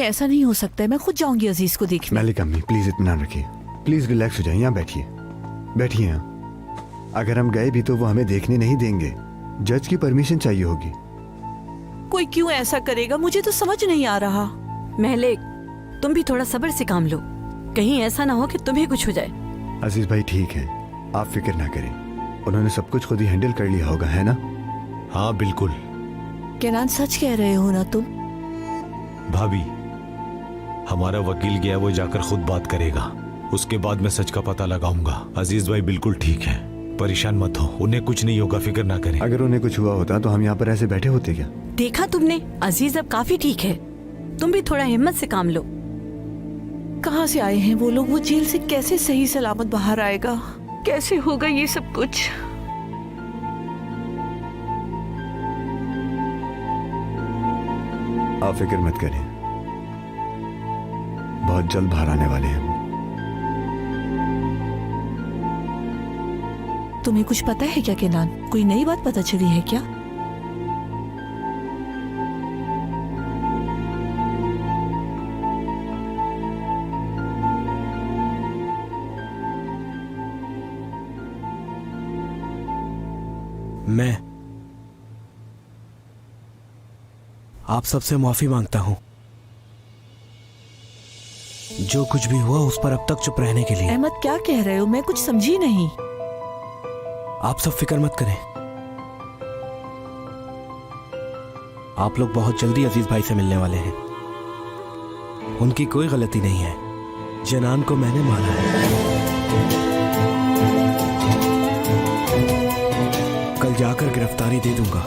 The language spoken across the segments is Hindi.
ऐसा नहीं हो सकता है। मैं खुद जाऊंगी अजीज को देखने। मलिक अम्मी प्लीज इत्मीनान रखिए, प्लीज रिलैक्स हो जाइए। यहाँ बैठिए, बैठिए यहाँ। अगर हम गए भी तो वो हमें देखने नहीं देंगे, जज की परमिशन चाहिए होगी। कोई क्यों ऐसा करेगा, मुझे तो समझ नहीं आ रहा। महलिक, तुम भी थोड़ा सब्र से काम लो, कहीं ऐसा ना हो कि तुम्हें कुछ हो जाए। अजीज भाई ठीक है, आप फिक्र ना करें, उन्होंने सब कुछ खुद ही हैंडल कर लिया होगा, है ना? हाँ बिल्कुल। केनान सच कह रहे हो ना तुम? भाभी, हमारा वकील गया, वो जाकर खुद बात करेगा, उसके बाद मैं सच का पता लगाऊंगा। अजीज भाई बिल्कुल ठीक है, परेशान मत हो, उन्हें कुछ नहीं होगा, फिक्र ना करें। अगर उन्हें कुछ हुआ होता तो हम यहाँ पर ऐसे बैठे होते क्या? देखा तुमने, अजीज अब काफी ठीक है, तुम भी थोड़ा हिम्मत से काम लो। कहाँ से आए हैं वो लोग? वो जेल से कैसे सही सलामत बाहर आएगा? कैसे होगा ये सब कुछ? आप फिक्र मत करें, बहुत जल्द बाहर आने वाले हैं। तुम्हें कुछ पता है क्या केनान? कोई नई बात पता चली है क्या? मैं आप सबसे माफी मांगता हूं, जो कुछ भी हुआ उस पर अब तक चुप रहने के लिए। अहमद क्या कह रहे हो? मैं कुछ समझी नहीं। आप सब फिक्र मत करें, आप लोग बहुत जल्दी अजीज भाई से मिलने वाले हैं। उनकी कोई गलती नहीं है, जनान को मैंने मारा है। कल जाकर गिरफ्तारी दे दूंगा।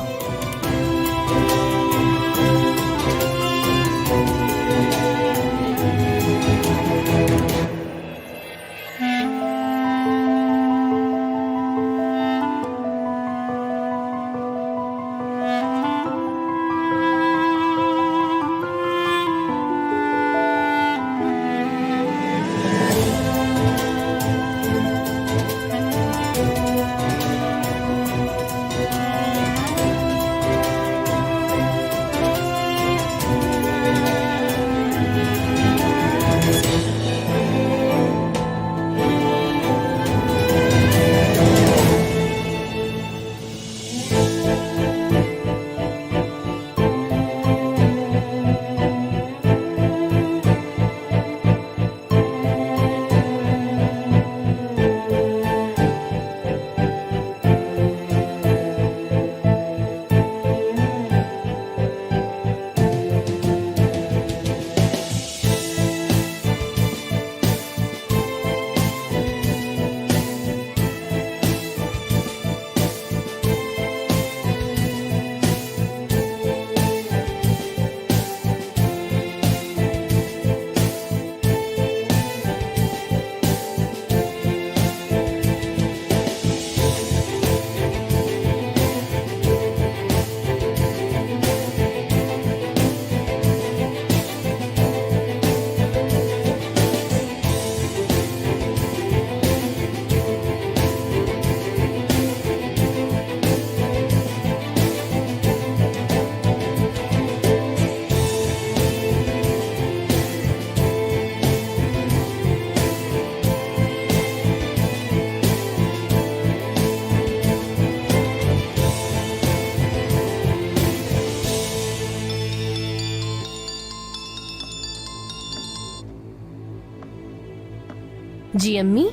जी अम्मी।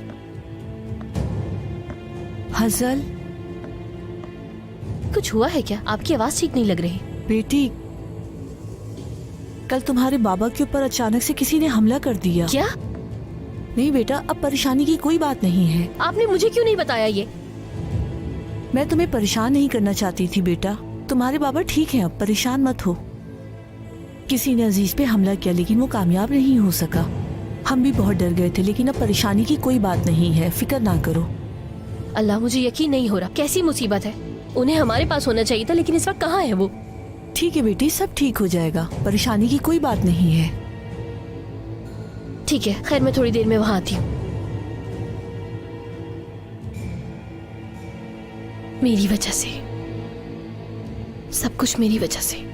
हजल, कुछ हुआ है क्या? आपकी आवाज ठीक नहीं लग रही। बेटी, कल तुम्हारे बाबा के ऊपर अचानक से किसी ने हमला कर दिया। क्या? नहीं बेटा, अब परेशानी की कोई बात नहीं है। आपने मुझे क्यों नहीं बताया ये? मैं तुम्हें परेशान नहीं करना चाहती थी बेटा। तुम्हारे बाबा ठीक हैं, अब परेशान मत हो। किसी ने अजीज पे हमला किया लेकिन वो कामयाब नहीं हो सका। हम भी बहुत डर गए थे, लेकिन अब परेशानी की कोई बात नहीं है, फिक्र ना करो। अल्लाह, मुझे यकीन नहीं हो रहा, कैसी मुसीबत है। उन्हें हमारे पास होना चाहिए था, लेकिन इस वक्त कहाँ है वो? ठीक है बेटी, सब ठीक हो जाएगा, परेशानी की कोई बात नहीं है। ठीक है, खैर मैं थोड़ी देर में वहां आती हूँ। मेरी वजह से, सब कुछ मेरी वजह से।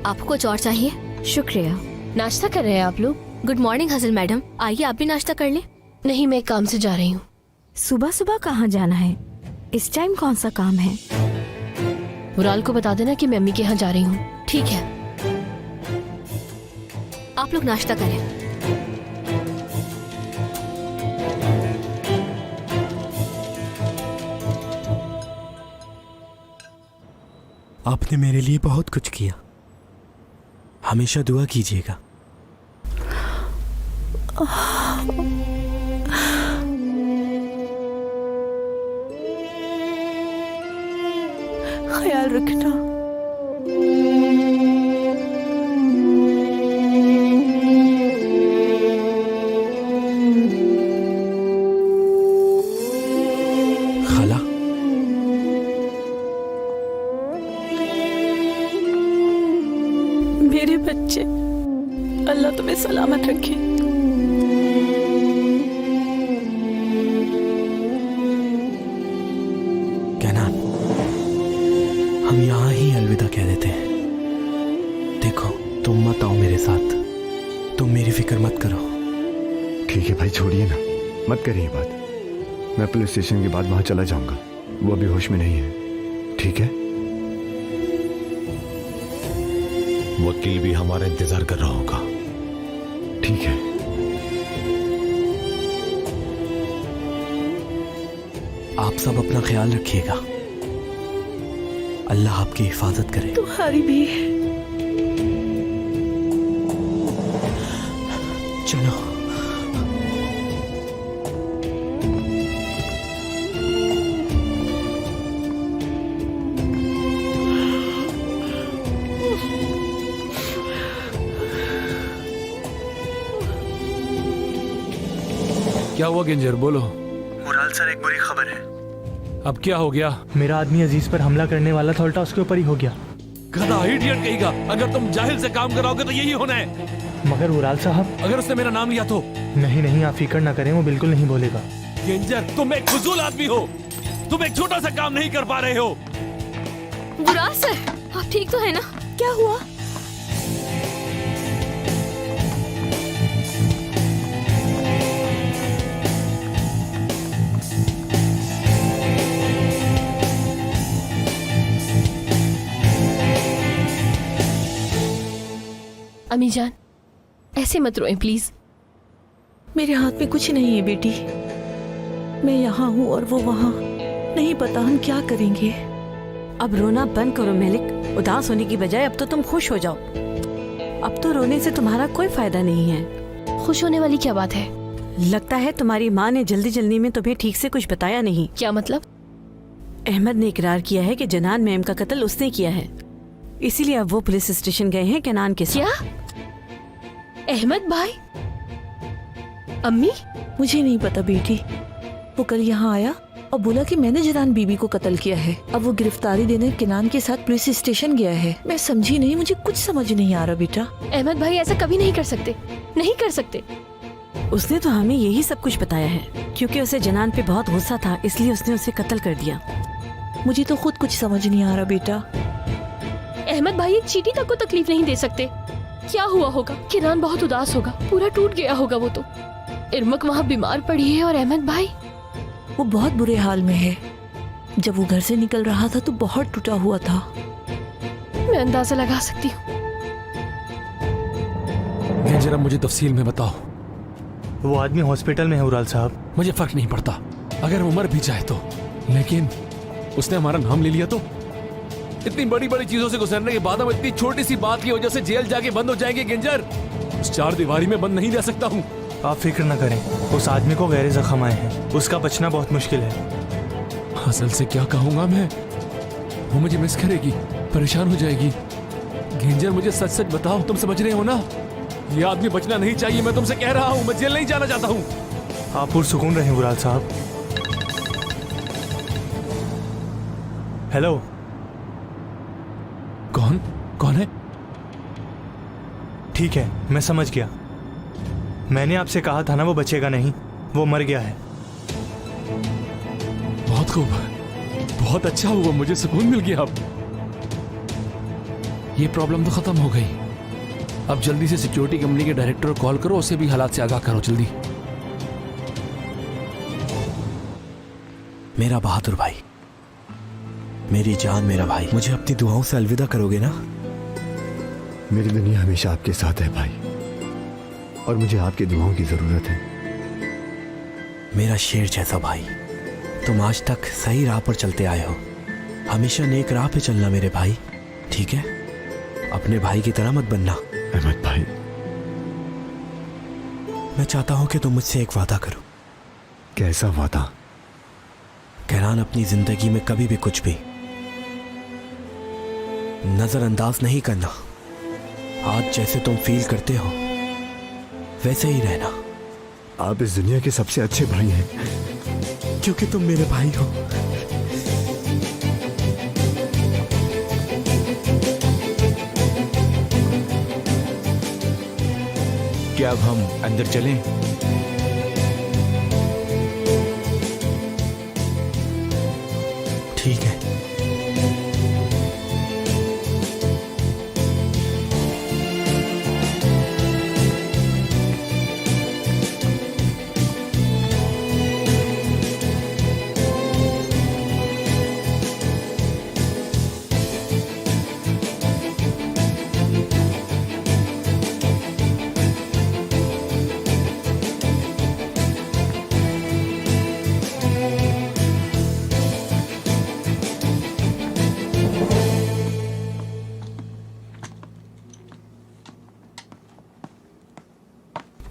आपको कुछ और चाहिए? शुक्रिया। नाश्ता कर रहे हैं आप लोग? गुड मॉर्निंग हसल मैडम, आइए आप भी नाश्ता कर लें। नहीं, मैं काम से जा रही हूँ। सुबह सुबह कहाँ जाना है? इस टाइम कौन सा काम है? उराल को बता देना कि मैं अम्मी के यहाँ जा रही हूँ। ठीक है, आप लोग नाश्ता करें। आपने मेरे लिए बहुत कुछ किया, हमेशा दुआ कीजिएगा। ख्याल रखना। खाला, मेरे बच्चे, अल्लाह तुम्हें सलामत रखे। कैनान, हम यहाँ ही अलविदा कह देते हैं। देखो, तुम मत आओ मेरे साथ, तुम मेरी फिक्र मत करो। ठीक है भाई, छोड़िए ना, मत करिए बात। मैं पुलिस स्टेशन के बाद वहां चला जाऊंगा, वो अभी होश में नहीं है। ठीक है? वकील भी हमारा इंतजार कर रहा होगा। ठीक है। आप सब अपना ख्याल रखिएगा, अल्लाह आपकी हिफाजत करे। तुम्हारी भी। चलो। क्या हुआ गेंजर, बोलो। मुराल सर, एक बुरी खबर है। अब क्या हो गया? मेरा आदमी अजीज पर हमला करने वाला था, उल्टा उसके ऊपर ही हो गया। गधा, इडियट कहेगा। अगर तुम जाहिल से काम कराओगे तो यही होना है। मगर उराल साहब, अगर उसने मेरा नाम लिया तो? नहीं नहीं, आप फिक्र ना करें, वो बिल्कुल नहीं बोलेगा। गेंजर, तुम एक फजूल आदमी हो। तुम एक छोटा सा काम नहीं कर पा रहे हो। बुरा सर, आप ठीक तो है ना? क्या हुआ? अम्मी जान, ऐसे मत रोएं प्लीज। मेरे हाथ में कुछ नहीं है बेटी। मैं यहाँ हूँ और वो वहाँ। नहीं पता हम क्या करेंगे। अब रोना बंद करो मेलिक, उदास होने की बजाय अब तो तुम खुश हो जाओ। अब तो रोने से तुम्हारा कोई फायदा नहीं है। खुश होने वाली क्या बात है? लगता है तुम्हारी माँ ने जल्दी जल्दी में तुम्हें ठीक से कुछ बताया नहीं। क्या मतलब? अहमद ने इकरार किया है कि जनान मैम का कत्ल उसने किया है, इसीलिए अब वो पुलिस स्टेशन गए हैं कैनान के साथ। क्या? अहमद भाई? अम्मी? मुझे नहीं पता बेटी। वो कल यहाँ आया और बोला कि मैंने जनान बीबी को कत्ल किया है। अब वो गिरफ्तारी देने किनान के साथ पुलिस स्टेशन गया है। मैं समझी नहीं, मुझे कुछ समझ नहीं आ रहा बेटा। अहमद भाई ऐसा कभी नहीं कर सकते, नहीं कर सकते। उसने तो हमें यही सब कुछ बताया है, क्योंकि उसे जनान पे बहुत गुस्सा था, इसलिए उसने उसे कत्ल कर दिया। मुझे तो खुद कुछ समझ नहीं आ रहा बेटा। अहमद भाई एक चींटी तक को तकलीफ नहीं दे सकते। क्या हुआ होगा? किनान बहुत उदास होगा, पूरा टूट गया होगा वो तो। इरमक वहाँ बीमार पड़ी है और अहमद भाई वो बहुत बुरे हाल में है। जब वो घर से निकल रहा था तो बहुत टूटा हुआ था। मैं अंदाजा लगा सकती हूँ। गेंजर, अब मुझे तफसील में बताओ। वो आदमी हॉस्पिटल में है उराल साहब। मुझे फर्क नहीं पड़ता अगर वो मर भी जाए तो, लेकिन उसने हमारा नाम ले लिया तो? इतनी बड़ी बड़ी चीजों से गुजरने के बाद हम इतनी छोटी सी बात की वजह से जेल जाके बंद हो जाएंगे। गेंजर, उस चार दीवारी में बंद नहीं रह सकता हूँ। आप फिक्र न करें, उस आदमी को गहरे जख्म आए हैं, उसका बचना बहुत मुश्किल है। असल से क्या कहूंगा मैं? वो मुझे मिस करेगी, परेशान हो जाएगी। गेंजर, मुझे सच सच बताओ, तुम समझ रहे हो ना? ये आदमी बचना नहीं चाहिए। मैं तुमसे कह रहा हूँ, मैं जेल नहीं जाना चाहता हूँ। आप पुरसुकून रहें उराल साहब। हेलो, कौन है? ठीक है, मैं समझ गया। मैंने आपसे कहा था ना वो बचेगा नहीं, वो मर गया है। बहुत खूब, बहुत अच्छा हुआ, मुझे सुकून मिल गया। अब ये प्रॉब्लम तो खत्म हो गई। अब जल्दी से सिक्योरिटी कंपनी के डायरेक्टर को कॉल करो, उसे भी हालात से आगाह करो जल्दी। मेरा बहादुर भाई, मेरी जान, मेरा भाई, मुझे अपनी दुआओं से अलविदा करोगे ना? मेरी दुनिया हमेशा आपके साथ है भाई, और मुझे आपकी दुआओं की जरूरत है। मेरा शेर जैसा भाई, तुम आज तक सही राह पर चलते आए हो। हमेशा नेक राह पे चलना मेरे भाई, ठीक है? अपने भाई की तरह मत बनना। अहमद भाई, मैं चाहता हूं कि तुम मुझसे एक वादा करो। कैसा वादा? कहरान अपनी जिंदगी में कभी भी कुछ भी नजरअंदाज नहीं करना। आज जैसे तुम फील करते हो वैसे ही रहना। आप इस दुनिया के सबसे अच्छे भाई हैं, क्योंकि तुम मेरे भाई हो। क्या अब हम अंदर चलें? ठीक है।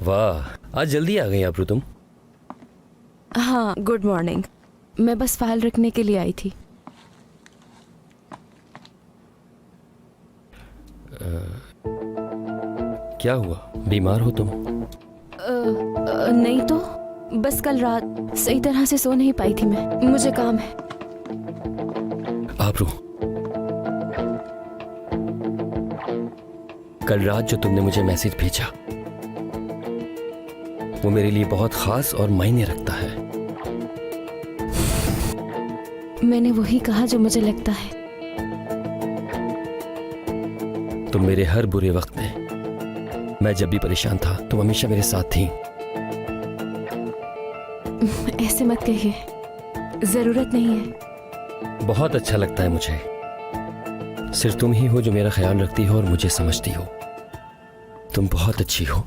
वाह, आज जल्दी आ गई आप तुम। हाँ, गुड मॉर्निंग। मैं बस फाइल रखने के लिए आई थी। क्या हुआ, बीमार हो तुम? नहीं तो बस कल रात सही तरह से सो नहीं पाई थी मैं। मुझे काम है। आबरू, कल रात जो तुमने मुझे मैसेज भेजा वो मेरे लिए बहुत खास और मायने रखता है। मैंने वही कहा जो मुझे लगता है। तुम मेरे हर बुरे वक्त में, मैं जब भी परेशान था, तुम हमेशा मेरे साथ थी। ऐसे मत कहिए, जरूरत नहीं है। बहुत अच्छा लगता है मुझे। सिर्फ तुम ही हो जो मेरा ख्याल रखती हो और मुझे समझती हो। तुम बहुत अच्छी हो।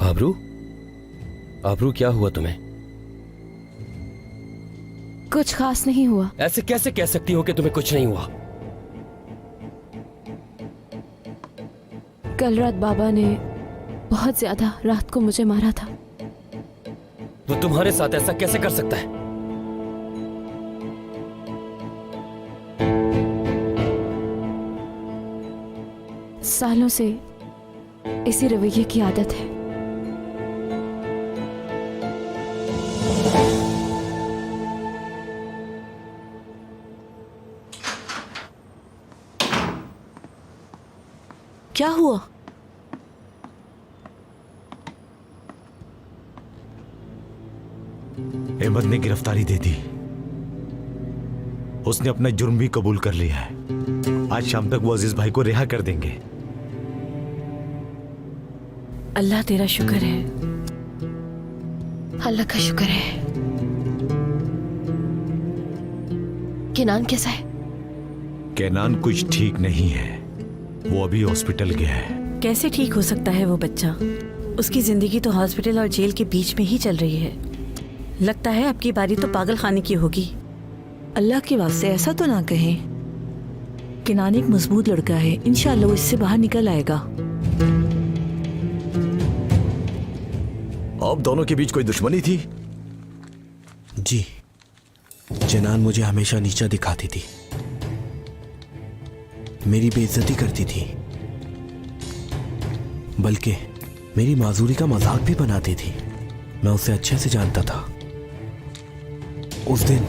आबरू, आबरू, क्या हुआ तुम्हें? कुछ खास नहीं हुआ। ऐसे कैसे कह सकती हो कि तुम्हें कुछ नहीं हुआ? कल रात बाबा ने बहुत ज्यादा रात को मुझे मारा था। वो तुम्हारे साथ ऐसा कैसे कर सकता है? सालों से इसी रवैये की आदत है। क्या हुआ? अहमद ने गिरफ्तारी दे दी। उसने अपना जुर्म भी कबूल कर लिया है। आज शाम तक वो अजीज भाई को रिहा कर देंगे। अल्लाह तेरा शुक्र है। अल्लाह का शुक्र है। केनान कैसा है? कैनान कुछ ठीक नहीं है। वो अभी हॉस्पिटल गया है। कैसे ठीक हो सकता है वो बच्चा? उसकी जिंदगी तो हॉस्पिटल और जेल के बीच में ही चल रही है। लगता है आपकी बारी तो पागल खाने की होगी। अल्लाह के वास्ते ऐसा तो ना कहें। किनान एक मजबूत लड़का है, इंशाअल्लाह वो इससे बाहर निकल आएगा। आप दोनों के बीच कोई दुश्मनी थी? जी, जनान मुझे हमेशा नीचा दिखाती थी, मेरी बेइज्जती करती थी, बल्कि मेरी माजूरी का मजाक भी बनाती थी। मैं उसे अच्छे से जानता था। उस दिन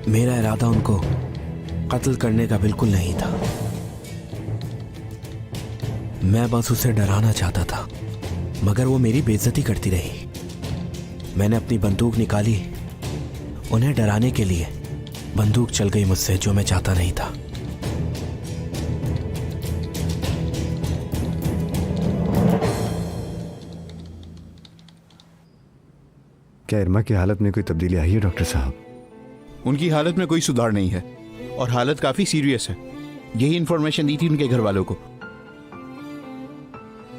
मेरा इरादा उनको कत्ल करने का बिल्कुल नहीं था। मैं बस उसे डराना चाहता था, मगर वो मेरी बेइज्जती करती रही। मैंने अपनी बंदूक निकाली उन्हें डराने के लिए, बंदूक चल गई मुझसे, जो मैं चाहता नहीं था। क्या इरमा की हालत में कोई तब्दीली आई है डॉक्टर साहब? उनकी हालत में कोई सुधार नहीं है और हालत काफी सीरियस है। यही इंफॉर्मेशन दी थी उनके घर वालों को।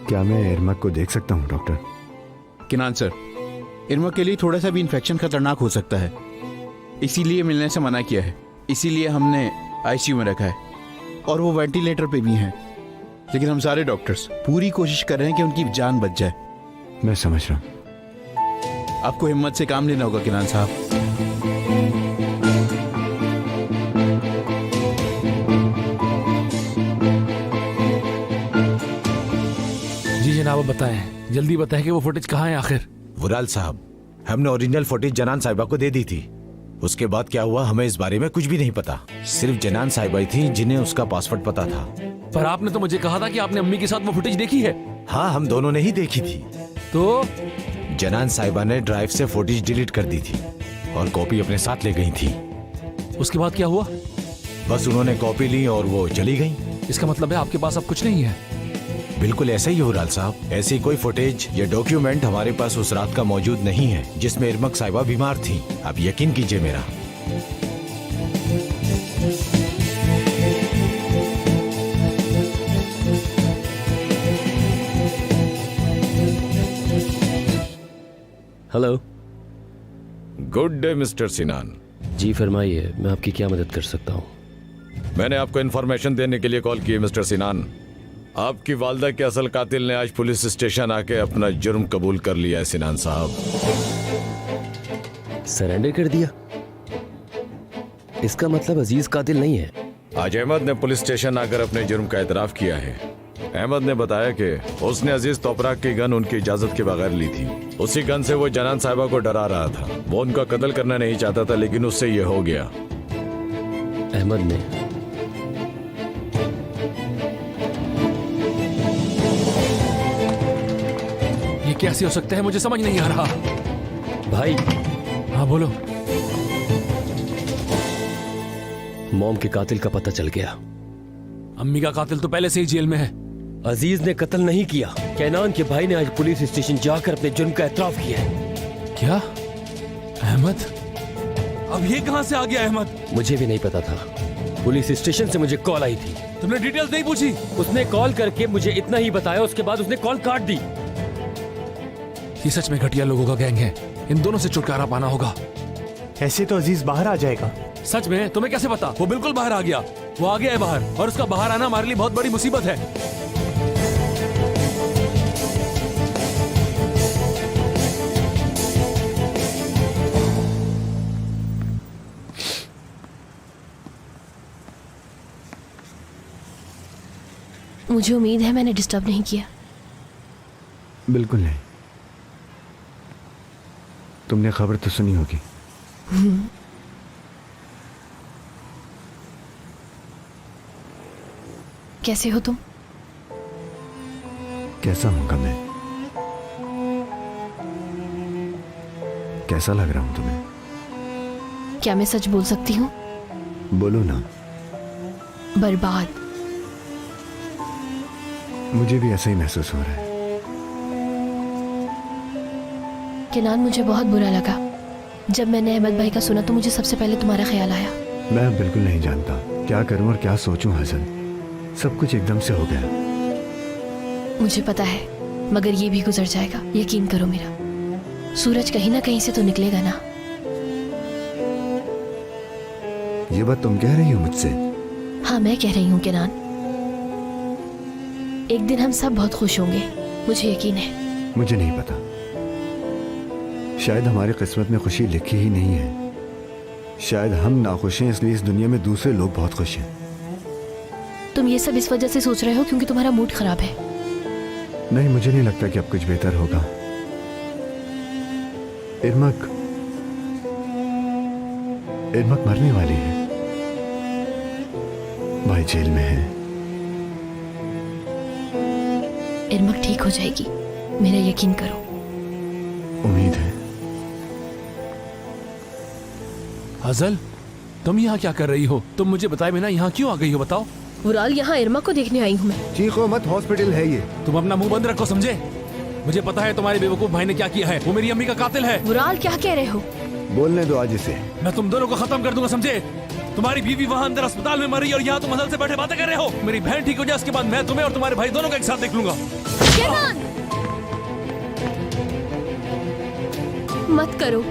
क्या मैं इरमा को देख सकता हूँ डॉक्टर? किनान सर, इरमा के लिए थोड़ा सा भी इन्फेक्शन खतरनाक हो सकता है, इसीलिए मिलने से मना किया है। इसीलिए हमने आईसीयू में रखा है और वो वेंटिलेटर पे भी हैं। लेकिन हम सारे डॉक्टर्स पूरी कोशिश कर रहे हैं कि उनकी जान बच जाए। मैं समझ रहा हूँ। आपको हिम्मत से काम लेना होगा किनान साहब। जी जनाब, अब बताएं, जल्दी बताएं कि वो फुटेज कहाँ है आखिर। वुराल साहब, हमने ओरिजिनल फुटेज जनान साहिबा को दे दी थी। उसके बाद क्या हुआ हमें इस बारे में कुछ भी नहीं पता। सिर्फ जनान साहिबा ही थी जिन्हें उसका पासवर्ड पता था। पर आपने तो मुझे कहा था कि आपने अम्मी के साथ वो फुटेज देखी है। हाँ, हम दोनों ने ही देखी थी। तो जनान साहिबा ने ड्राइव से फुटेज डिलीट कर दी थी और कॉपी अपने साथ ले गई थी। उसके बाद क्या हुआ? बस उन्होंने कॉपी ली और वो चली गई। इसका मतलब है आपके पास अब कुछ नहीं है? बिल्कुल ऐसा ही है वुराल साहब। ऐसी कोई फुटेज या डॉक्यूमेंट हमारे पास उस रात का मौजूद नहीं है जिसमें इरमक साहिबा बीमार थी। आप यकीन कीजिए मेरा। Hello. Good day mister Sinan. जी फरमाइए, मैं आपकी क्या मदद कर सकता हूँ? मैंने आपको इन्फॉर्मेशन देने के लिए कॉल की मिस्टर सिनान। आपकी वालदा के असल कातिल ने आज पुलिस स्टेशन आके अपना जुर्म कबूल कर लिया है सिनान साहब। सरेंडर कर दिया? इसका मतलब अजीज कातिल नहीं है। आज अहमद ने पुलिस स्टेशन आकर अपने जुर्म का एतराफ किया है। अहमद ने बताया कि उसने अजीज तोपराक की गन उनकी इजाजत के बगैर ली थी। उसी गन से वो जनान साहिबा को डरा रहा था। वो उनका कत्ल करना नहीं चाहता था, लेकिन उससे ये हो गया। अहमद ने? ये कैसे हो सकता है, मुझे समझ नहीं आ रहा। भाई। हाँ बोलो। मॉम के कातिल का पता चल गया। अम्मी का कातिल तो पहले से ही जेल में है। अजीज ने कत्ल नहीं किया। कैनान के भाई ने आज पुलिस स्टेशन जाकर अपने जुर्म का एतराफ किया है। क्या? अहमद? अब ये कहां से आ गया अहमद? मुझे भी नहीं पता था। पुलिस स्टेशन से मुझे कॉल आई थी। तुमने डिटेल्स नहीं पूछी? उसने कॉल करके मुझे इतना ही बताया, उसके बाद उसने कॉल काट दी। ये सच में घटिया लोगों का गैंग है। इन दोनों से छुटकारा पाना होगा। ऐसे तो अजीज बाहर आ जाएगा। सच में? तुम्हें कैसे पता? वो बिल्कुल बाहर आ गया। वो आ गया है बाहर, और उसका बाहर आना हमारे लिए बहुत बड़ी मुसीबत है। मुझे उम्मीद है मैंने डिस्टर्ब नहीं किया। बिल्कुल नहीं। तुमने खबर तो सुनी होगी। कैसे हो तुम? कैसा होगा मैं? कैसा लग रहा हूं तुम्हें? क्या मैं सच बोल सकती हूँ? बोलो ना। बर्बाद। मुझे भी ऐसा ही महसूस हो रहा है। किनान, मुझे बहुत बुरा लगा जब मैंने अहमद भाई का सुना तो मुझे सबसे पहले तुम्हारा ख्याल आया। मैं बिल्कुल नहीं जानता क्या करूं और क्या सोचूं हसन। सब कुछ एकदम से हो गया। मुझे पता है, मगर ये भी गुजर जाएगा, यकीन करो मेरा। सूरज कहीं ना कहीं से तो निकलेगा ना। ये बात तुम कह रही हो मुझसे? हाँ, मैं कह रही हूँ किनान। एक दिन हम सब बहुत खुश होंगे, मुझे यकीन है। मुझे नहीं पता, शायद हमारी किस्मत में खुशी लिखी ही नहीं है। शायद हम नाखुश हैं, इसलिए इस दुनिया में दूसरे लोग बहुत खुश हैं। तुम ये सब इस वजह से सोच रहे हो क्योंकि तुम्हारा मूड खराब है। नहीं, मुझे नहीं लगता कि अब कुछ बेहतर होगा। इरमक मरने वाली है। भाई जेल में है। इरमक ठीक हो जाएगी, मेरा यकीन करो। उम्मीद है। अजल, तुम यहाँ क्या कर रही हो? तुम मुझे बताए बिना यहाँ क्यों आ गई हो? बताओ। वुराल, यहाँ इरमा को देखने आई हूँ मैं। चीखो मत, हॉस्पिटल है ये। तुम अपना मुंह बंद रखो, समझे? मुझे पता है तुम्हारे बेवकूफ भाई ने क्या किया है। वो मेरी अम्मी का कातिल है। वुराल, क्या कह रहे हो? बोलने दो आज इसे। मैं तुम दोनों को खत्म कर दूंगा, समझे? तुम्हारी बीवी वहाँ अंदर अस्पताल में मरी और यहाँ तुम हसल से बैठे बातें कर रहे हो। मेरी बहन ठीक हो जाए उसके बाद मैं तुम्हें और तुम्हारे भाई दोनों को एक साथ देख लूंगा। मत करो।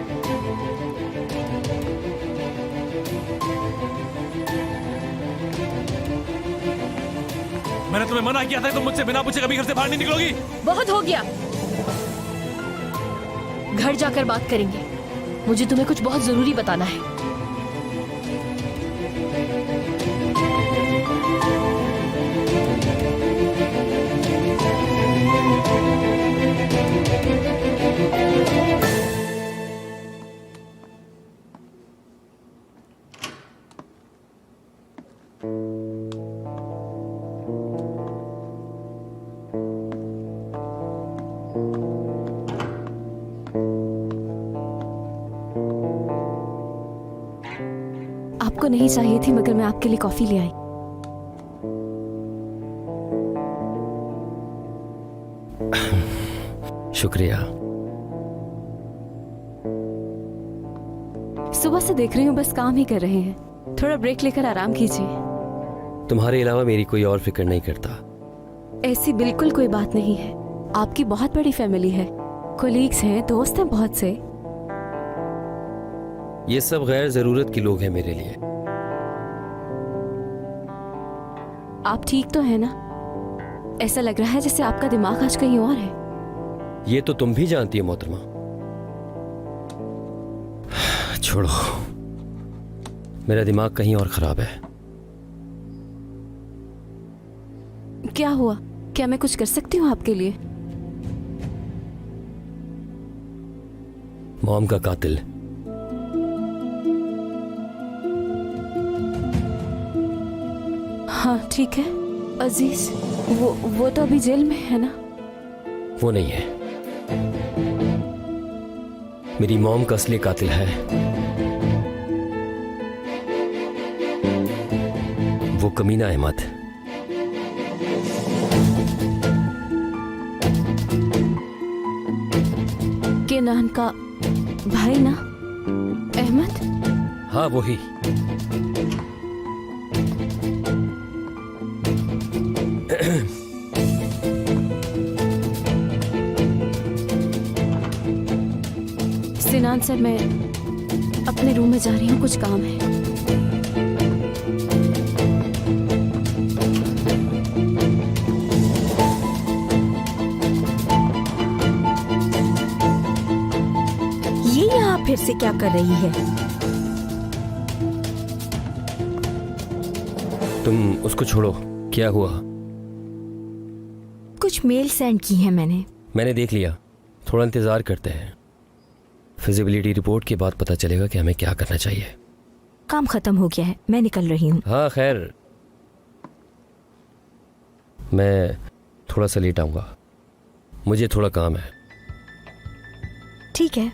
मैंने तुम्हें मना किया था तुम मुझसे बिना पूछे कभी घर से बाहर नहीं निकलोगी। बहुत हो गया, घर जाकर बात करेंगे। मुझे तुम्हें कुछ बहुत जरूरी बताना है। आपको नहीं चाहिए थी, मगर मैं आपके लिए कॉफी ले आई। शुक्रिया। सुबह से देख रही हूँ बस काम ही कर रहे हैं। थोड़ा ब्रेक लेकर आराम कीजिए। तुम्हारे अलावा मेरी कोई और फिक्र नहीं करता। ऐसी बिल्कुल कोई बात नहीं है। आपकी बहुत बड़ी फैमिली है, कोलीग्स हैं, दोस्त हैं बहुत से। ये सब गैर जरूरत के लोग हैं मेरे लिए। आप ठीक तो है ना? ऐसा लग रहा है जैसे आपका दिमाग आज कहीं और है। ये तो तुम भी जानती हो मोहतरमा। छोड़ो, मेरा दिमाग कहीं और खराब है। क्या हुआ? क्या मैं कुछ कर सकती हूँ आपके लिए? मॉम का कातिल। हाँ ठीक है। अजीज, वो तो अभी जेल में है ना? वो नहीं है, मेरी मॉम का असली कातिल है। वो कमीना अहमद। केनान का भाई ना? अहमद? हाँ वही। सिनान सर, मैं अपने रूम में जा रही हूँ, कुछ काम है। ये यहाँ फिर से क्या कर रही है? तुम उसको छोड़ो। क्या हुआ? कुछ मेल सेंड की है मैंने देख लिया। थोड़ा इंतजार करते हैं, फिजिबिलिटी रिपोर्ट के बाद पता चलेगा कि हमें क्या करना चाहिए। काम खत्म हो गया है, मैं निकल रही हूँ। हाँ खैर, मैं थोड़ा सा लेट आऊंगा, मुझे थोड़ा काम है। ठीक है।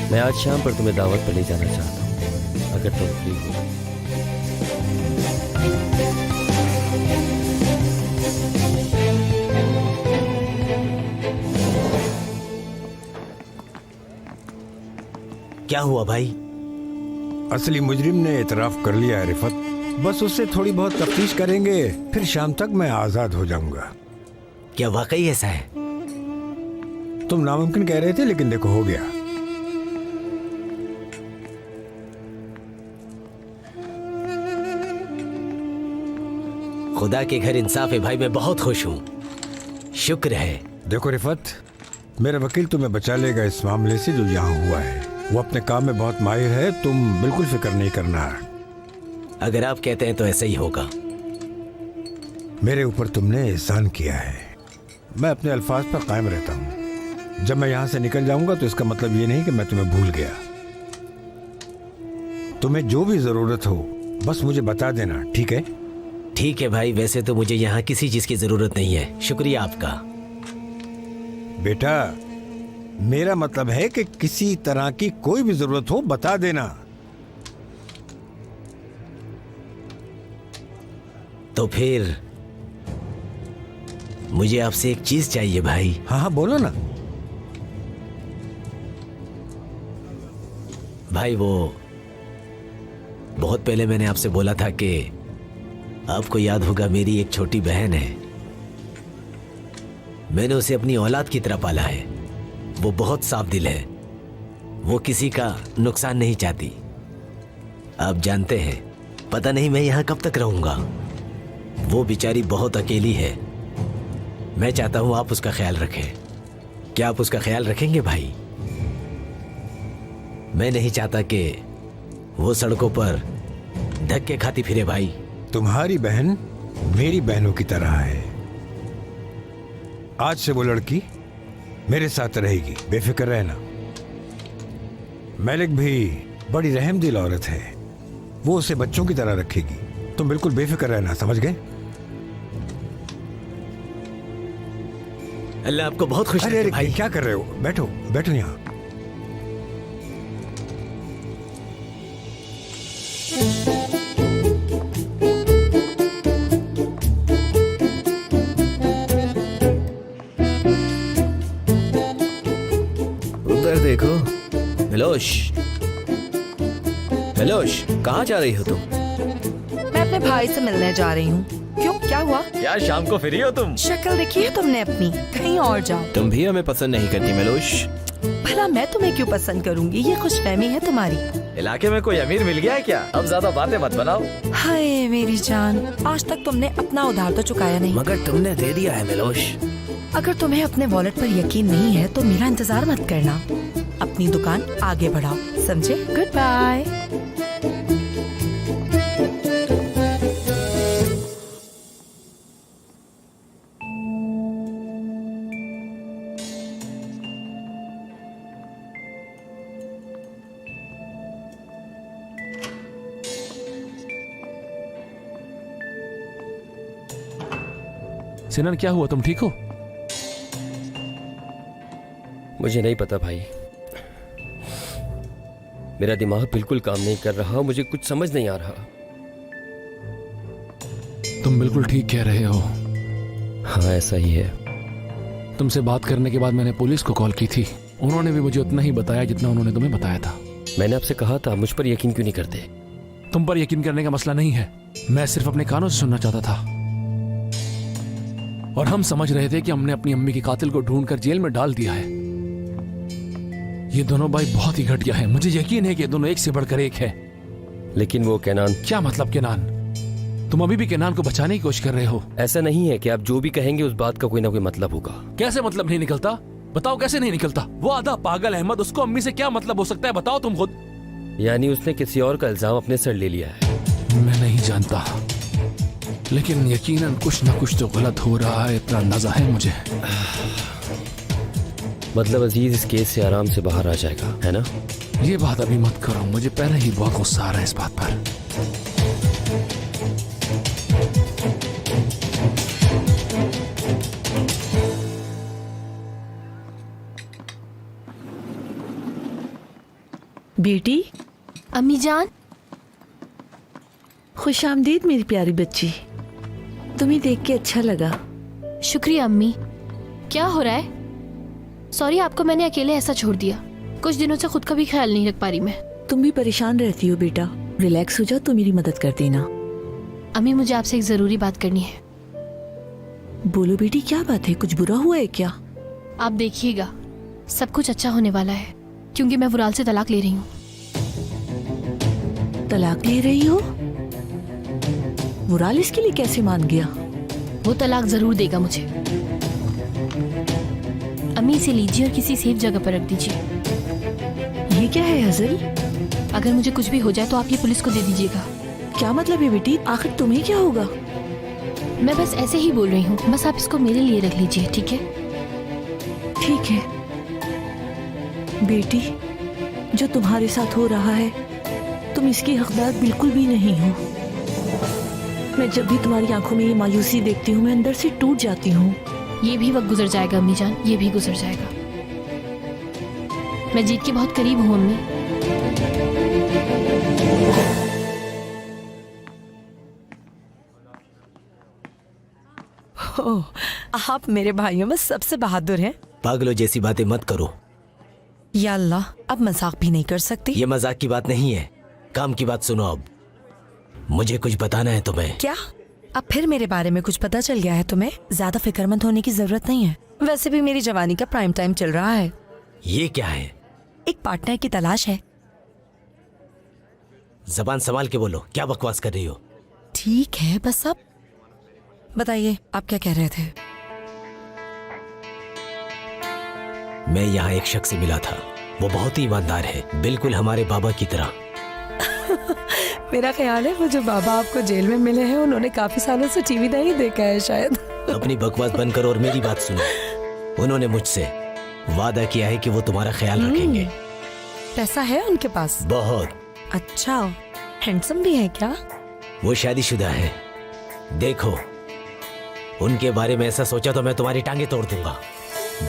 मैं आज शाम पर तुम्हें दावत पर ले जाना चाहता हूँ, अगर तुम फ्री हो। क्या हुआ भाई? असली मुजरिम ने इतराफ कर लिया है रिफत। बस उससे थोड़ी बहुत तफ्तीश करेंगे, फिर शाम तक मैं आजाद हो जाऊंगा। क्या वाकई ऐसा है? तुम नामुमकिन कह रहे थे, लेकिन देखो हो गया। खुदा के घर इंसाफ है भाई, मैं बहुत खुश हूँ, शुक्र है। देखो रिफत, मेरा वकील तुम्हें बचा लेगा इस मामले से जो यहाँ हुआ है। वो अपने काम में बहुत माहिर है, तुम बिल्कुल फिक्र नहीं करना। अगर आप कहते हैं तो ऐसा ही होगा। मेरे ऊपर तुमने एहसान किया है, मैं अपने अल्फाज पर कायम रहता हूँ। जब मैं यहाँ से निकल जाऊंगा तो इसका मतलब ये नहीं कि मैं तुम्हें भूल गया। तुम्हें जो भी जरूरत हो बस मुझे बता देना, ठीक है? ठीक है भाई, वैसे तो मुझे यहाँ किसी चीज की जरूरत नहीं है, शुक्रिया आपका। बेटा, मेरा मतलब है कि किसी तरह की कोई भी जरूरत हो बता देना। तो फिर मुझे आपसे एक चीज चाहिए भाई। हाँ हाँ बोलो ना। भाई वो बहुत पहले मैंने आपसे बोला था कि आपको याद होगा मेरी एक छोटी बहन है, मैंने उसे अपनी औलाद की तरह पाला है। वो बहुत साफ दिल है, वो किसी का नुकसान नहीं चाहती। आप जानते हैं पता नहीं मैं यहाँ कब तक रहूंगा। वो बेचारी बहुत अकेली है, मैं चाहता हूं आप उसका ख्याल रखें। क्या आप उसका ख्याल रखेंगे भाई? मैं नहीं चाहता कि वो सड़कों पर धक्के खाती फिरे भाई। तुम्हारी बहन मेरी बहनों की तरह है। आज से वो लड़की मेरे साथ रहेगी, बेफिक्र रहना। मैलिक भी बड़ी रहमदिल औरत है, वो उसे बच्चों की तरह रखेगी। तुम बिल्कुल बेफिक्र रहना, समझ गए? अल्लाह आपको बहुत खुश अरे रखे भाई। क्या कर रहे हो? बैठो बैठो यहाँ। उधर देखो। मिलोश, मिलोश, कहाँ जा रही हो तुम? मैं अपने भाई से मिलने जा रही हूँ। क्यों, क्या हुआ? यार शाम को फ्री हो तुम? शक्ल देखी है तुमने अपनी, कहीं और जाओ। तुम भी हमें पसंद नहीं करती मिलोश। भला मैं तुम्हें क्यों पसंद करूंगी? ये खुशफहमी है तुम्हारी। इलाके में कोई अमीर मिल गया है क्या? अब ज्यादा बातें मत बनाओ। हाय मेरी जान, आज तक तुमने अपना उधार तो चुकाया नहीं। मगर तुमने दे दिया है मिलोश। अगर तुम्हें अपने वॉलेट पर यकीन नहीं है तो मेरा इंतजार मत करना, अपनी दुकान आगे बढ़ाओ, समझे? Good bye. सिनन, क्या हुआ? तुम ठीक हो? मुझे नहीं पता भाई, मेरा दिमाग बिल्कुल काम नहीं कर रहा, मुझे कुछ समझ नहीं आ रहा। तुम बिल्कुल ठीक कह रहे हो। हाँ ऐसा ही है। तुमसे बात करने के बाद मैंने पुलिस को कॉल की थी, उन्होंने भी मुझे उतना ही बताया जितना उन्होंने तुम्हें बताया था। मैंने आपसे कहा था, मुझ पर यकीन क्यों नहीं करते? तुम पर यकीन करने का मसला नहीं है, मैं सिर्फ अपने कानों से सुनना चाहता था। और हम समझ रहे थे कि हमने अपनी अम्मी के कातिल को ढूंढकर जेल में डाल दिया है। ये दोनों भाई बहुत ही घटिया है, मुझे यकीन है कि ये दोनों एक से बढ़कर एक है। लेकिन वो केनान। क्या मतलब केनान? तुम अभी भी केनान को बचाने की कोशिश कर रहे हो? ऐसा नहीं है कि आप जो भी कहेंगे उस बात का कोई ना कोई मतलब होगा। कैसे मतलब नहीं निकलता? बताओ कैसे नहीं निकलता? वो आधा पागल अहमद, उसको अम्मी से क्या मतलब हो सकता है? बताओ तुम खुद। यानी उसने किसी और का इल्जाम अपने सर ले लिया है। मैं नहीं जानता, लेकिन यकीनन कुछ ना कुछ तो गलत हो रहा है, इतना अंदाजा है मुझे। मतलब अजीज इस केस से आराम से बाहर आ जाएगा, है ना? ये बात अभी मत करो, मुझे पहले ही बहुत गुस्सा आ रहा है इस बात पर। बेटी। अम्मी जान। खुश आमदीद मेरी प्यारी बच्ची, तुम्हें देख के अच्छा लगा। शुक्रिया अम्मी। क्या हो रहा है? सॉरी, आपको मैंने अकेले ऐसा छोड़ दिया। कुछ दिनों से खुद का भी ख्याल नहीं रख पा रही मैं। तुम भी परेशान रहती हो बेटा, रिलैक्स हो जाओ तो मेरी मदद कर देना। अम्मी मुझे आपसे एक जरूरी बात करनी है। बोलो बेटी, क्या बात है? कुछ बुरा हुआ है क्या? आप देखिएगा, सब कुछ अच्छा होने वाला है, क्योंकि मैं वुराल से तलाक ले रही हूँ। तलाक ले रही हो? वुराल इसके लिए कैसे मान गया? वो तलाक जरूर देगा मुझे। अम्मी इसे लीजिए और किसी सेफ जगह पर रख दीजिए। ये क्या है हज़ल? अगर मुझे कुछ भी हो जाए तो आप ये पुलिस को दे दीजिएगा। क्या मतलब है बेटी? आखिर तुम्हें क्या होगा? मैं बस ऐसे ही बोल रही हूँ, बस आप इसको मेरे लिए रख लीजिए, ठीक है? ठीक है बेटी, जो तुम्हारे साथ हो रहा है तुम इसकी हकदार बिल्कुल भी नहीं हो। मैं जब भी तुम्हारी आंखों में ये मायूसी देखती हूँ मैं अंदर से टूट जाती हूँ। ये भी वक्त गुजर जाएगा अम्मी जान, ये भी गुजर जाएगा। मैं जीत के बहुत करीब हूँ अम्मी। ओह, आप मेरे भाइयों में सबसे बहादुर हैं। पागलों जैसी बातें मत करो। या अल्लाह, अब मजाक भी नहीं कर सकती। ये मजाक की बात नहीं है, काम की बात सुनो। अब मुझे कुछ बताना है तुम्हें। क्या? अब फिर मेरे बारे में कुछ पता चल गया है तुम्हें? ज्यादा फिक्रमंद होने की जरूरत नहीं है। वैसे भी मेरी जवानी का प्राइम टाइम चल रहा है। ये क्या है? एक पार्टनर की तलाश है। जबान संभाल के बोलो, क्या बकवास कर रही हो? ठीक है, बस अब बताइए आप क्या कह रहे थे? मैं यहाँ एक शख्स से मिला था, वो बहुत ही ईमानदार है, बिल्कुल हमारे बाबा की तरह। मेरा ख्याल है वो जो बाबा आपको जेल में मिले हैं उन्होंने काफी सालों से टीवी नहीं देखा है शायद। अपनी बकवास बंद करो और मेरी बात सुनो। उन्होंने मुझसे वादा किया है कि वो तुम्हारा ख्याल रखेंगे। पैसा है उनके पास? बहुत। अच्छा, हैंडसम भी है क्या? वो शादीशुदा है। देखो, उनके बारे में ऐसा सोचा तो मैं तुम्हारी टांगे तोड़ दूंगा।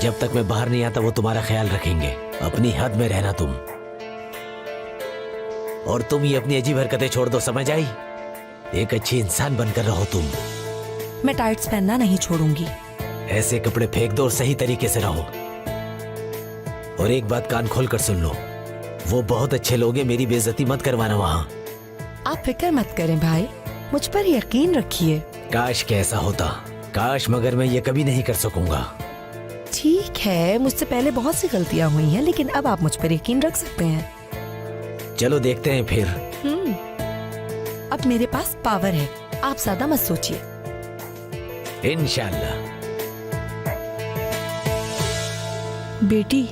जब तक मैं बाहर नहीं आता वो तुम्हारा ख्याल रखेंगे। अपनी हद में रहना तुम, और तुम ही अपनी अजीब हरकतें छोड़ दो, समझ आई? एक अच्छी इंसान बनकर रहो तुम। मैं टाइट्स पहनना नहीं छोड़ूंगी। ऐसे कपड़े फेंक दो और सही तरीके से रहो। और एक बात कान खोल कर सुन लो, वो बहुत अच्छे लोग हैं, मेरी बेइज्जती मत करवाना वहां। आप फिक्र मत करें भाई, मुझ पर यकीन रखिए। काश कैसा होता, काश, मगर मैं ये कभी नहीं कर सकूंगा। ठीक है, मुझसे पहले बहुत सी गलतियां हुई हैं, लेकिन अब आप मुझ पर यकीन रख सकते हैं। चलो देखते हैं फिर। अब मेरे पास पावर है, आप ज्यादा मत सोचिए। इंशाल्लाह। बेटी,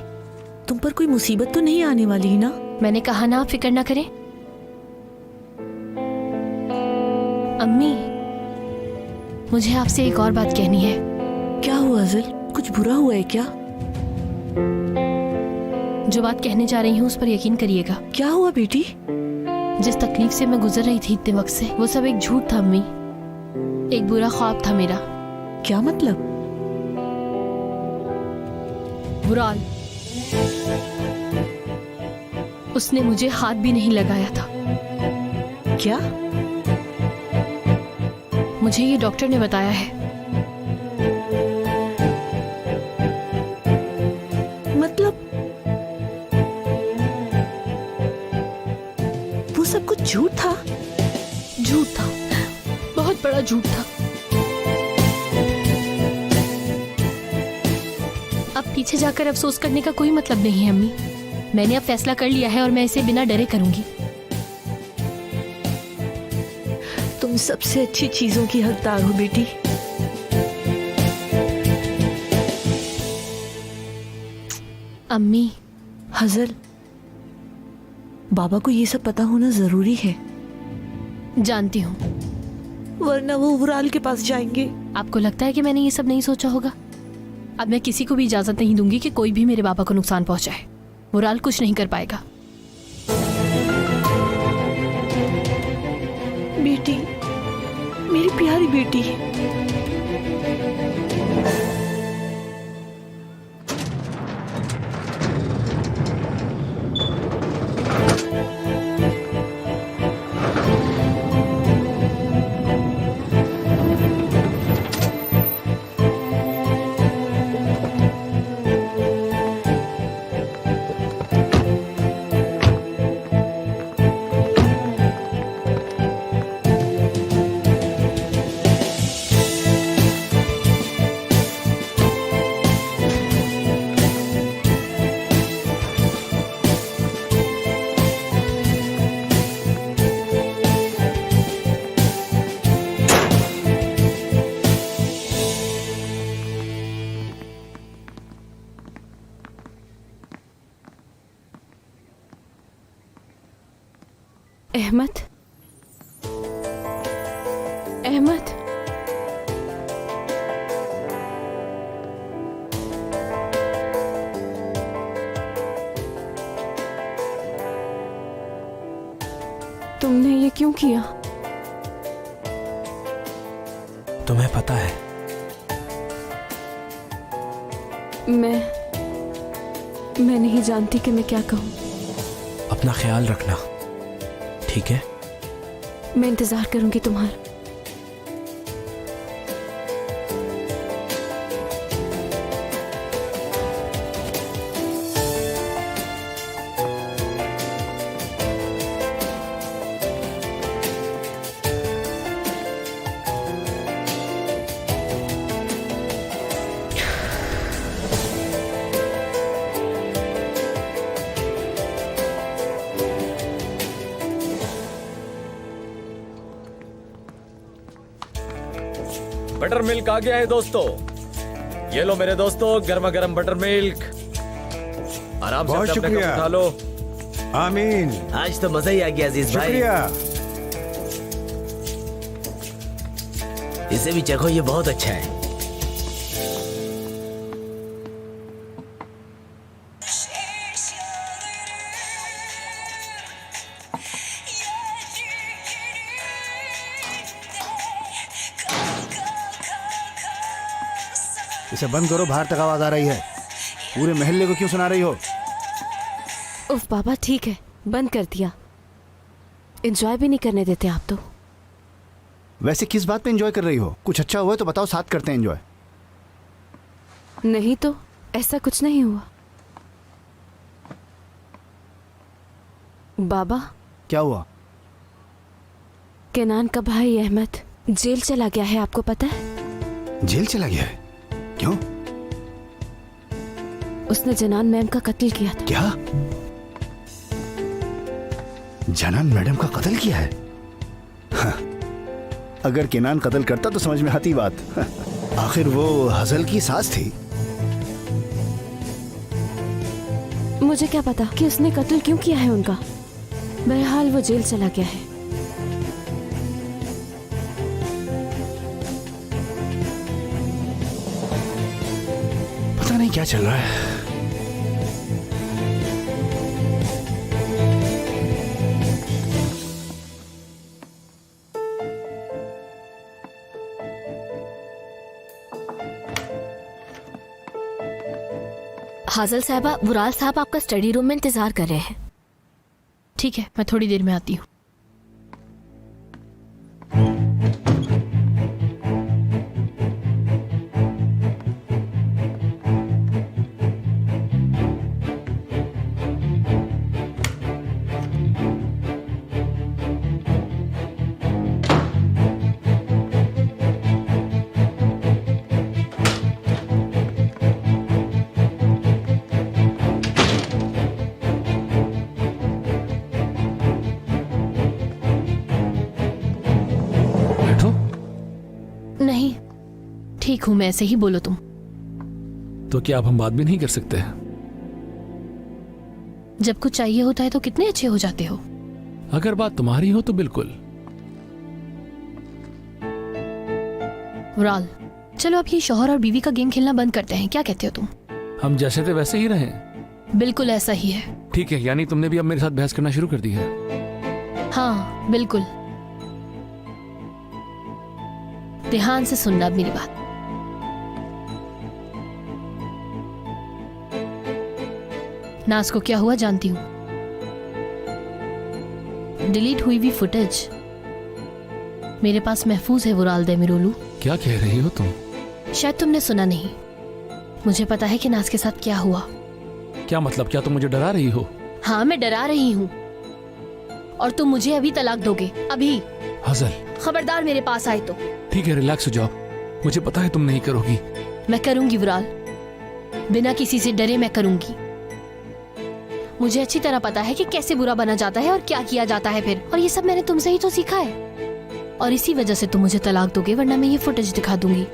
तुम पर कोई मुसीबत तो नहीं आने वाली ना? मैंने कहा ना आप फिक्र ना करें। अम्मी, मुझे आपसे एक और बात कहनी है। क्या हुआ अज़ल? कुछ बुरा हुआ है क्या? जो बात कहने जा रही हूँ उस पर यकीन करिएगा। क्या हुआ बेटी? जिस तकलीफ से मैं गुजर रही थी इतने वक्त से, वो सब एक झूठ था अम्मी, एक बुरा ख्वाब था मेरा। क्या मतलब? बुराल, उसने मुझे हाथ भी नहीं लगाया था। क्या? मुझे ये डॉक्टर ने बताया है। मतलब वो सब कुछ झूठ था? झूठ था, बहुत बड़ा झूठ था। अब पीछे जाकर अफसोस करने का कोई मतलब नहीं है अम्मी। मैंने अब फैसला कर लिया है और मैं इसे बिना डरे करूंगी। तुम सबसे अच्छी चीजों की हकदार हो बेटी। अम्मी, हज़ल, बाबा को ये सब पता होना जरूरी है। जानती हूँ, वरना वो वुराल के पास जाएंगे। आपको लगता है कि मैंने ये सब नहीं सोचा होगा? अब मैं किसी को भी इजाजत नहीं दूंगी कि कोई भी मेरे बाबा को नुकसान पहुंचाए। वुराल कुछ नहीं कर पाएगा। बेटी, मेरी प्यारी बेटी। अहमद, अहमद, किया? तुम्हें पता है मैं नहीं जानती कि मैं क्या कहूँ। अपना ख्याल रखना, ठीक है? मैं इंतजार करूंगी तुम्हारा। बटर मिल्क आ गया है दोस्तों। ये लो मेरे दोस्तों, गर्मा गर्म बटर मिल्क। आराम से बहुत अपने शुक्रिया। कप उठा लो। आमीन। आज तो मजा ही आ गया अजीज भाई। शुक्रिया। इसे भी चखो, ये बहुत अच्छा है। इसे बंद करो, बाहर तक आवाज आ रही है। पूरे मोहल्ले को क्यों सुना रही हो? उफ बाबा, ठीक है, बंद कर दिया। एंजॉय भी नहीं करने देते आप तो। वैसे किस बात पे एंजॉय कर रही हो? कुछ अच्छा हुआ तो बताओ, साथ करते हैं एंजॉय। नहीं तो ऐसा कुछ नहीं हुआ। बाबा, क्या हुआ? केनान का भाई अहमद जेल चला गया है, आपको पता है? जेल चला गया है? क्यों? उसने जनान मैम का कत्ल किया था। क्या? जनान मैडम का कत्ल किया है? हाँ। अगर केनान कत्ल करता तो समझ में आती बात। आखिर वो हसल की सास थी। मुझे क्या पता कि उसने कत्ल क्यों किया है उनका। बहरहाल वो जेल चला गया है। पता नहीं क्या चल रहा है। हाजल साहबा, बुराल साहब आपका स्टडी रूम में इंतजार कर रहे हैं। ठीक है, मैं थोड़ी देर में आती हूँ। नहीं, ठीक हूं मैं, ऐसे ही बोलो तुम। तो क्या अब हम बात भी नहीं कर सकते? जब कुछ चाहिए होता है तो कितने अच्छे हो जाते हो। अगर बात तुम्हारी हो तो बिल्कुल। वुराल, चलो अब ये शौहर और बीवी का गेम खेलना बंद करते हैं, क्या कहते हो तुम? हम जैसे थे वैसे ही रहें। बिल्कुल ऐसा ही है। ठीक है, यानी तुमने भी अब मेरे साथ बहस करना शुरू कर दी है? हाँ बिल्कुल। ध्यान से सुनना अब मेरी बात। नाज को क्या हुआ जानती हूँ। डिलीट हुई हुई फुटेज मेरे पास महफूज है वुराल देमिरोलू। क्या कह रही हो तुम? शायद तुमने सुना नहीं। मुझे पता है कि नाज के साथ क्या हुआ। क्या मतलब? क्या तुम मुझे डरा रही हो? हाँ, मैं डरा रही हूँ। और तुम मुझे अभी तलाक दोगे, अभी। हसल, खबरदार मेरे पास आए तो। ठीक है, रिलैक्स हो जाओ। मुझे पता है तुम नहीं करोगी। मैं करूंगी वुराल, बिना किसी से डरे मैं करूंगी। मुझे अच्छी तरह पता है कि कैसे बुरा बना जाता है और क्या किया जाता है फिर। और ये सब मैंने तुमसे ही तो सीखा है। और इसी वजह से तुम मुझे तलाक दोगे, वरना मैं ये फुटेज दिखा दूंगी।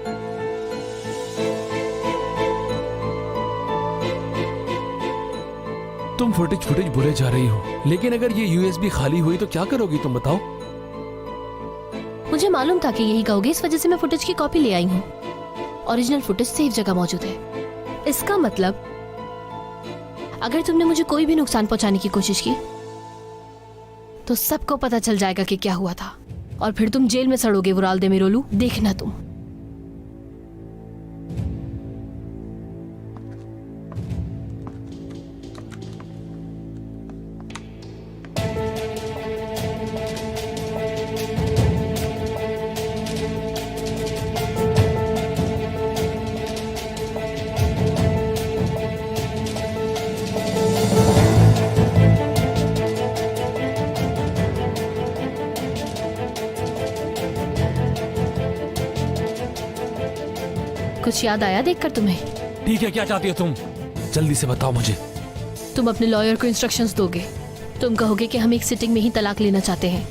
तुम फुटेज भूले जा रही हो, लेकिन अगर ये यूएसबी खाली हुई तो क्या करोगी तुम बताओ? मुझे मालूम था कि यही कहोगे, इस वजह से मैं फुटेज की कॉपी ले आई हूँ। ओरिजिनल फुटेज सेफ जगह मौजूद है। इसका मतलब अगर तुमने मुझे कोई भी नुकसान पहुंचाने की कोशिश की तो सबको पता चल जाएगा कि क्या हुआ था, और फिर तुम जेल में सड़ोगे वुराल देमिरोलू, देखना तुम। कुछ याद आया देखकर तुम्हें? ठीक है, क्या चाहती हो तुम? जल्दी से बताओ मुझे। तुम अपने लॉयर को इंस्ट्रक्शंस दोगे। तुम कहोगे कि हम एक सिटिंग में ही तलाक लेना चाहते हैं,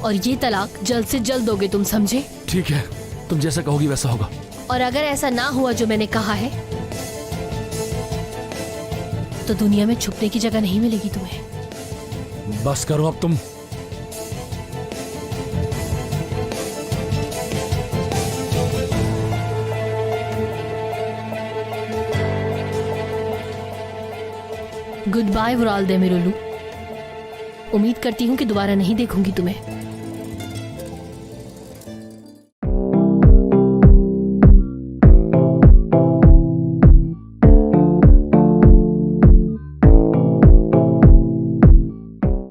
और ये तलाक जल्द से जल्द दोगे, तुम समझे? ठीक है, तुम जैसा कहोगी वैसा होगा। और अगर ऐसा ना हुआ जो मैंने कहा है, तो दुनिया में छुपने की जगह नहीं मिलेगी तुम्हें। बस करो अब तुम। Goodbye Vural Demiroglu. उम्मीद करती हूँ कि दोबारा नहीं देखूंगी तुम्हें।